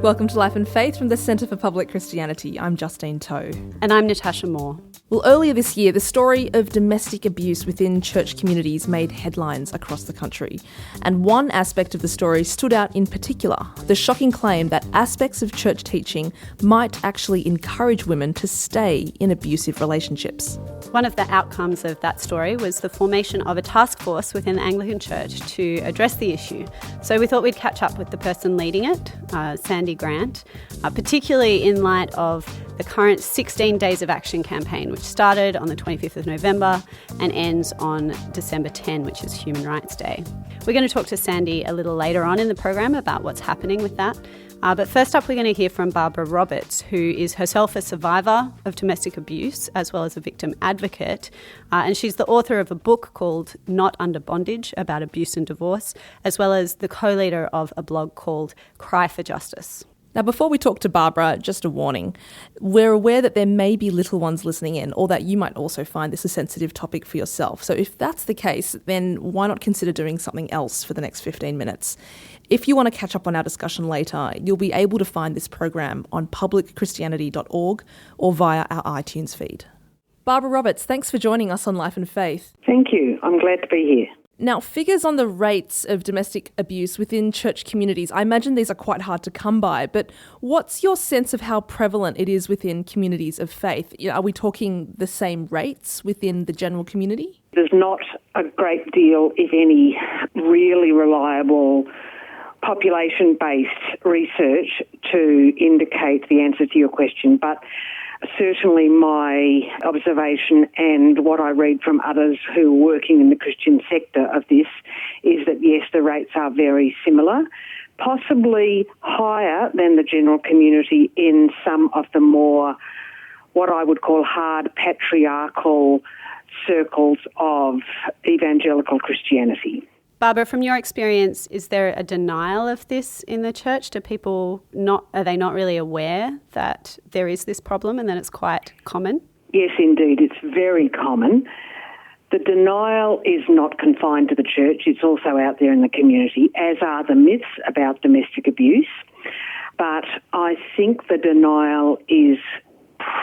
Welcome to Life and Faith from the Centre for Public Christianity. I'm Justine Toe. And I'm Natasha Moore. Well, earlier this year, the story of domestic abuse within church communities made headlines across the country. And one aspect of the story stood out in particular, the shocking claim that aspects of church teaching might actually encourage women to stay in abusive relationships. One of the outcomes of that story was the formation of a task force within the Anglican Church to address the issue. So we thought we'd catch up with the person leading it, Sandy Grant, particularly in light of the current 16 Days of Action campaign, which started on the 25th of November and ends on December 10, which is Human Rights Day. We're going to talk to Sandy a little later on in the program about what's happening with that. But first up, we're going to hear from Barbara Roberts, who is herself a survivor of domestic abuse as well as a victim advocate. And she's the author of a book called Not Under Bondage about abuse and divorce, as well as the co-leader of a blog called Cry for Justice. Now, before we talk to Barbara, just a warning. We're aware that there may be little ones listening in, or that you might also find this a sensitive topic for yourself. So if that's the case, then why not consider doing something else for the next 15 minutes? If you want to catch up on our discussion later, you'll be able to find this program on publicchristianity.org or via our iTunes feed. Barbara Roberts, thanks for joining us on Life and Faith. Thank you. I'm glad to be here. Now, figures on the rates of domestic abuse within church communities, I imagine these are quite hard to come by, but what's your sense of how prevalent it is within communities of faith? Are we talking the same rates within the general community? There's not a great deal, if any, really reliable population-based research to indicate the answer to your question, but certainly my observation and what I read from others who are working in the Christian sector of this is that, yes, the rates are very similar, possibly higher than the general community in some of the more, what I would call hard patriarchal circles of evangelical Christianity. Barbara, from your experience, is there a denial of this in the church? Are they not really aware that there is this problem and that it's quite common? Yes, indeed. It's very common. The denial is not confined to the church. It's also out there in the community, as are the myths about domestic abuse. But I think the denial is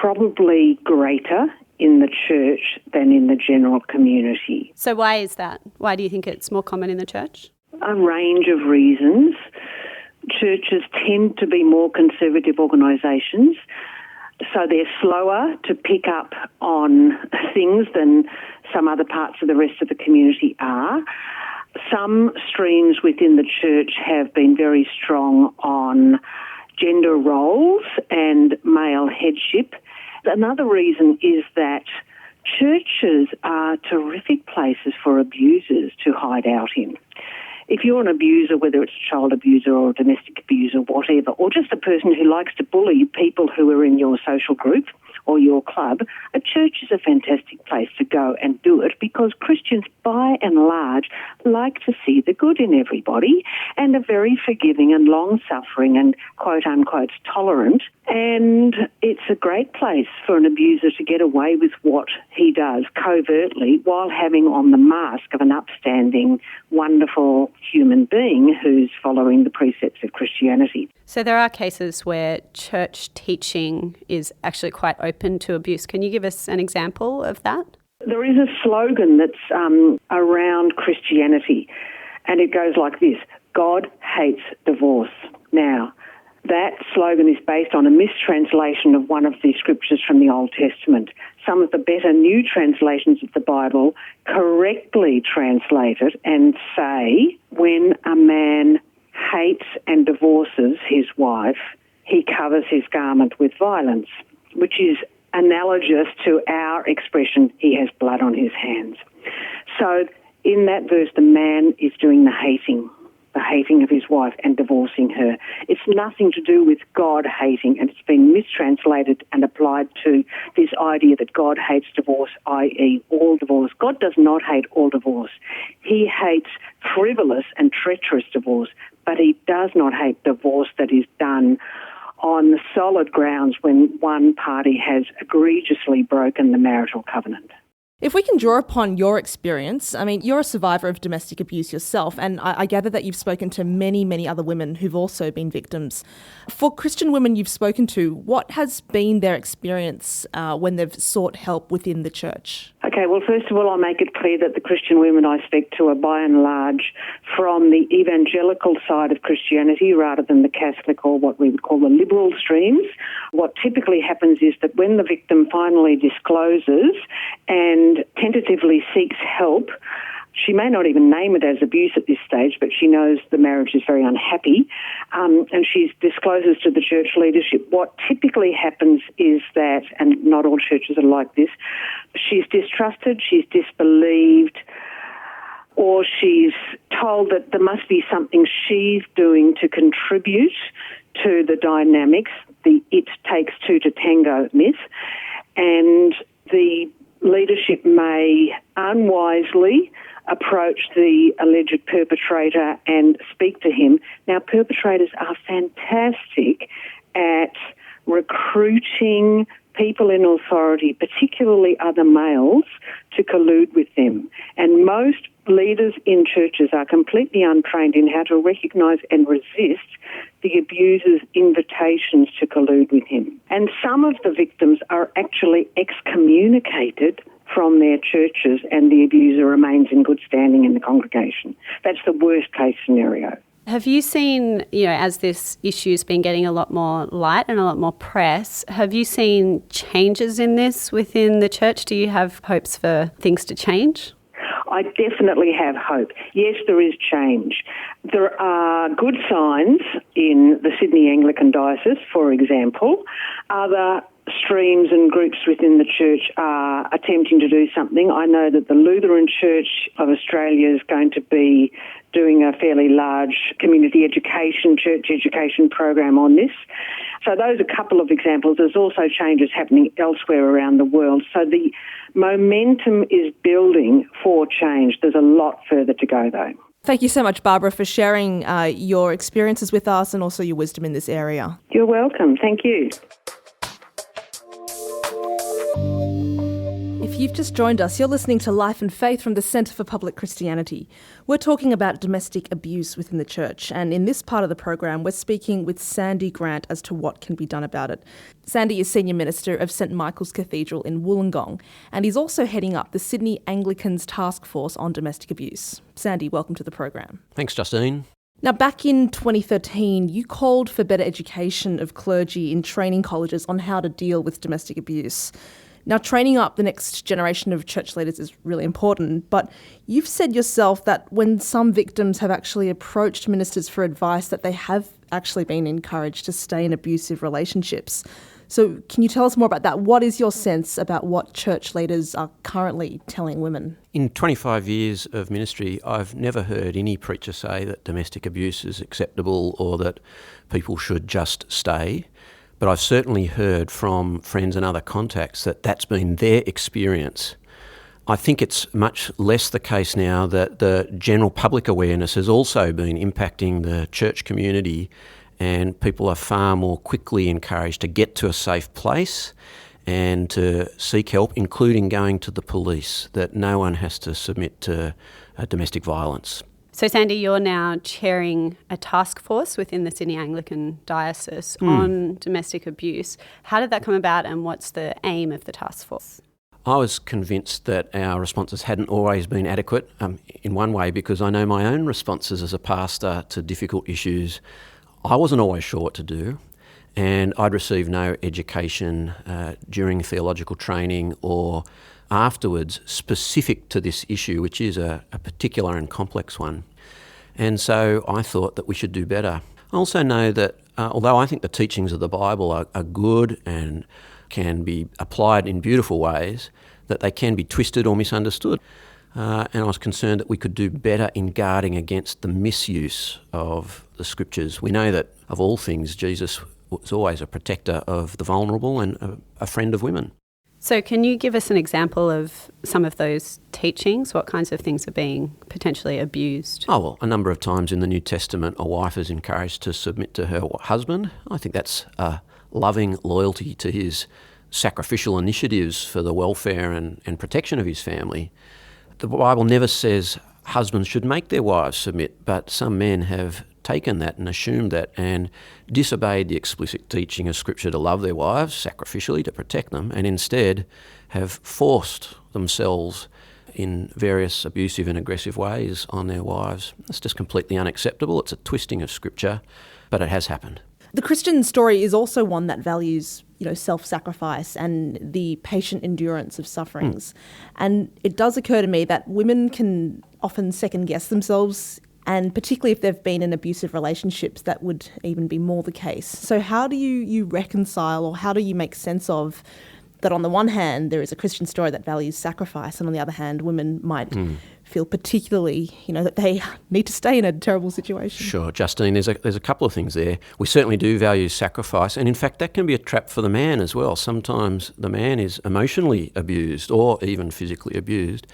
probably greater in the church than in the general community. So why is that? Why do you think it's more common in the church? A range of reasons. Churches tend to be more conservative organisations, so they're slower to pick up on things than some other parts of the rest of the community are. Some streams within the church have been very strong on gender roles and male headship. Another reason is that churches are terrific places for abusers to hide out in. If you're an abuser, whether it's a child abuser or a domestic abuser, whatever, or just a person who likes to bully people who are in your social group or your club, a church is a fantastic place to go and do it because Christians, by and large, like to see the good in everybody and are very forgiving and long-suffering and quote-unquote tolerant. And it's a great place for an abuser to get away with what he does covertly while having on the mask of an upstanding, wonderful human being who's following the precepts of Christianity. So there are cases where church teaching is actually quite open to abuse. Can you give us an example of that? There is a slogan that's around Christianity, and it goes like this: God hates divorce. Now, that slogan is based on a mistranslation of one of the scriptures from the Old Testament. Some of the better new translations of the Bible correctly translate it and say, when a man hates and divorces his wife, he covers his garment with violence, which is analogous to our expression, he has blood on his hands. So in that verse, the man is doing the hating of his wife and divorcing her. It's nothing to do with God hating, and it's been mistranslated and applied to this idea that God hates divorce, i.e. all divorce. God does not hate all divorce. He hates frivolous and treacherous divorce, but he does not hate divorce that is done on solid grounds when one party has egregiously broken the marital covenant. If we can draw upon your experience, I mean, you're a survivor of domestic abuse yourself, and I gather that you've spoken to many, many other women who've also been victims. For Christian women you've spoken to, what has been their experience when they've sought help within the church? Okay, well, first of all, I'll make it clear that the Christian women I speak to are by and large from the evangelical side of Christianity rather than the Catholic or what we would call the liberal streams. What typically happens is that when the victim finally discloses and tentatively seeks help, she may not even name it as abuse at this stage, but she knows the marriage is very unhappy, and she discloses to the church leadership. What typically happens is that, and not all churches are like this, she's distrusted, she's disbelieved, or she's told that there must be something she's doing to contribute to the dynamics, the it takes two to tango myth, and the leadership may unwisely approach the alleged perpetrator and speak to him. Now, perpetrators are fantastic at recruiting people in authority, particularly other males, to collude with them. And most leaders in churches are completely untrained in how to recognise and resist the abuser's invitations to collude with him. And some of the victims are actually excommunicated from their churches and the abuser remains in good standing in the congregation. That's the worst case scenario. Have you seen, as this issue's been getting a lot more light and a lot more press, have you seen changes in this within the church? Do you have hopes for things to change? I definitely have hope. Yes, there is change. There are good signs in the Sydney Anglican Diocese, for example. Other streams and groups within the church are attempting to do something. I know that the Lutheran Church of Australia is going to be doing a fairly large community education, church education program on this. So those are a couple of examples. There's also changes happening elsewhere around the world. So the momentum is building for change. There's a lot further to go, though. Thank you so much, Barbara, for sharing your experiences with us and also your wisdom in this area. You're welcome. Thank you. If you've just joined us, you're listening to Life and Faith from the Centre for Public Christianity. We're talking about domestic abuse within the church, and in this part of the program, we're speaking with Sandy Grant as to what can be done about it. Sandy is Senior Minister of St Michael's Cathedral in Wollongong, and he's also heading up the Sydney Anglicans Task Force on Domestic Abuse. Sandy, welcome to the program. Thanks, Justine. Now, back in 2013, you called for better education of clergy in training colleges on how to deal with domestic abuse. Now, training up the next generation of church leaders is really important, but you've said yourself that when some victims have actually approached ministers for advice, that they have actually been encouraged to stay in abusive relationships. So can you tell us more about that? What is your sense about what church leaders are currently telling women? In 25 years of ministry, I've never heard any preacher say that domestic abuse is acceptable or that people should just stay. But I've certainly heard from friends and other contacts that that's been their experience. I think it's much less the case now that the general public awareness has also been impacting the church community, and people are far more quickly encouraged to get to a safe place and to seek help, including going to the police, that no one has to submit to domestic violence. So, Sandy, you're now chairing a task force within the Sydney Anglican Diocese on domestic abuse. How did that come about, and what's the aim of the task force? I was convinced that our responses hadn't always been adequate, in one way because I know my own responses as a pastor to difficult issues. I wasn't always sure what to do, and I'd received no education during theological training or afterwards specific to this issue, which is a particular and complex one. And so I thought that we should do better. I also know that although I think the teachings of the Bible are good and can be applied in beautiful ways, that they can be twisted or misunderstood. And I was concerned that we could do better in guarding against the misuse of the scriptures. We know that of all things, Jesus was always a protector of the vulnerable and a friend of women. So can you give us an example of some of those teachings? What kinds of things are being potentially abused? Oh, well, a number of times in the New Testament, a wife is encouraged to submit to her husband. I think that's loving loyalty to his sacrificial initiatives for the welfare and protection of his family. The Bible never says husbands should make their wives submit, but some men have taken that and assumed that and disobeyed the explicit teaching of Scripture to love their wives sacrificially to protect them, and instead have forced themselves in various abusive and aggressive ways on their wives. It's just completely unacceptable. It's a twisting of Scripture, but it has happened. The Christian story is also one that values, self-sacrifice and the patient endurance of sufferings. And it does occur to me that women can often second-guess themselves, and particularly if they've been in abusive relationships, that would even be more the case. So how do you reconcile, or how do you make sense of that? On the one hand, there is a Christian story that values sacrifice, and on the other hand, women might feel particularly, that they need to stay in a terrible situation. Sure, Justine, there's a couple of things there. We certainly do value sacrifice, and in fact that can be a trap for the man as well. Sometimes the man is emotionally abused or even physically abused,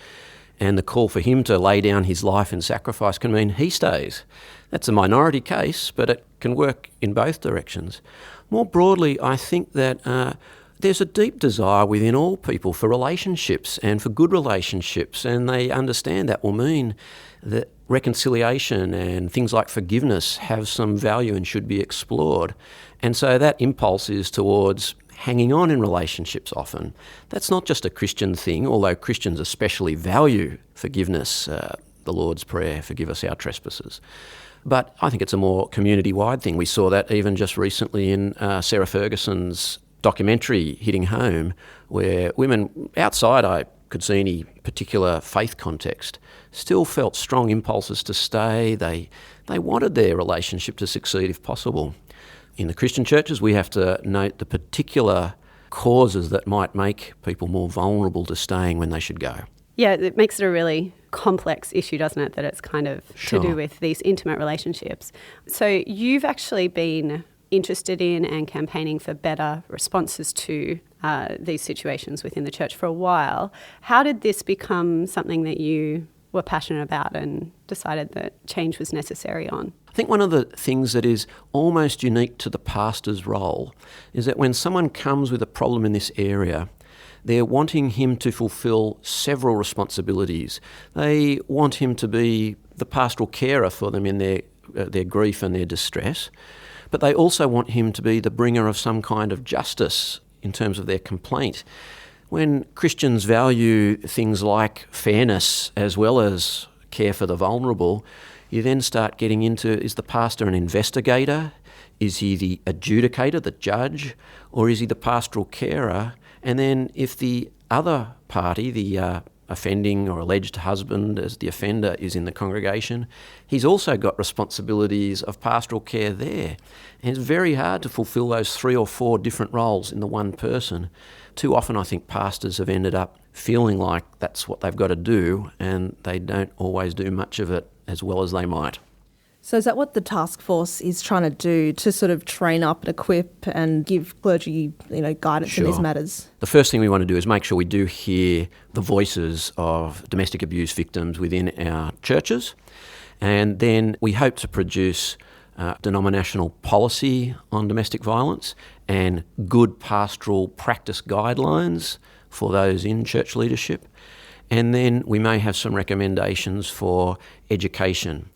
and the call for him to lay down his life in sacrifice can mean he stays. That's a minority case, but it can work in both directions. More broadly, I think that there's a deep desire within all people for relationships and for good relationships, and they understand that will mean that reconciliation and things like forgiveness have some value and should be explored. And so that impulse is towards hanging on in relationships often. That's not just a Christian thing, although Christians especially value forgiveness, the Lord's Prayer, forgive us our trespasses. But I think it's a more community-wide thing. We saw that even just recently in Sarah Ferguson's documentary hitting home, where women outside I could see any particular faith context still felt strong impulses to stay. They wanted their relationship to succeed if possible. In the Christian churches, we have to note the particular causes that might make people more vulnerable to staying when they should go. Yeah, it makes it a really complex issue, doesn't it, that it's kind of Sure. to do with these intimate relationships. So you've actually been interested in and campaigning for better responses to these situations within the church for a while. How did this become something that you were passionate about and decided that change was necessary on? I think one of the things that is almost unique to the pastor's role is that when someone comes with a problem in this area, they're wanting him to fulfil several responsibilities. They want him to be the pastoral carer for them in their grief and their distress, but they also want him to be the bringer of some kind of justice in terms of their complaint. When Christians value things like fairness as well as care for the vulnerable, you then start getting into, is the pastor an investigator? Is he the adjudicator, the judge? Or is he the pastoral carer? And then if the other party, the offending or alleged husband as the offender, is in the congregation, he's also got responsibilities of pastoral care there. And it's very hard to fulfil those 3 or 4 different roles in the one person. Too often I think pastors have ended up feeling like that's what they've got to do, and they don't always do much of it as well as they might. So is that what the task force is trying to do, to sort of train up and equip and give clergy, guidance in these matters? The first thing we want to do is make sure we do hear the voices of domestic abuse victims within our churches, and then we hope to produce denominational policy on domestic violence and good pastoral practice guidelines for those in church leadership. And then we may have some recommendations for education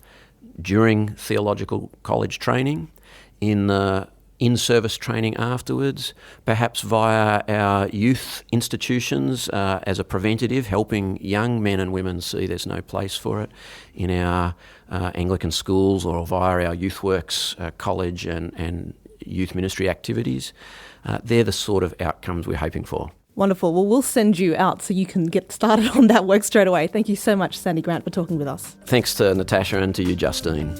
during theological college training, in-service training afterwards, perhaps via our youth institutions as a preventative, helping young men and women see there's no place for it in our Anglican schools, or via our Youth Works college and youth ministry activities. They're the sort of outcomes we're hoping for. Wonderful. Well, we'll send you out so you can get started on that work straight away. Thank you so much, Sandy Grant, for talking with us. Thanks to Natasha and to you, Justine.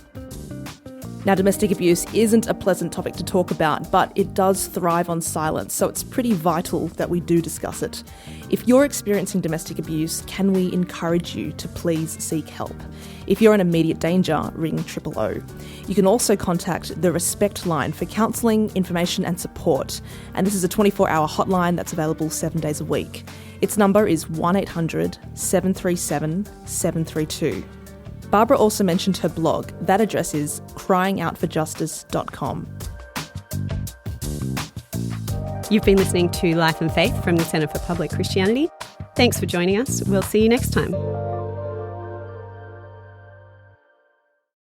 Now, domestic abuse isn't a pleasant topic to talk about, but it does thrive on silence, so it's pretty vital that we do discuss it. If you're experiencing domestic abuse, can we encourage you to please seek help? If you're in immediate danger, ring 000. You can also contact the Respect line for counselling, information and support. And this is a 24-hour hotline that's available 7 days a week. Its number is 1800 737 732. Barbara also mentioned her blog. That address is cryingoutforjustice.com. You've been listening to Life and Faith from the Centre for Public Christianity. Thanks for joining us. We'll see you next time.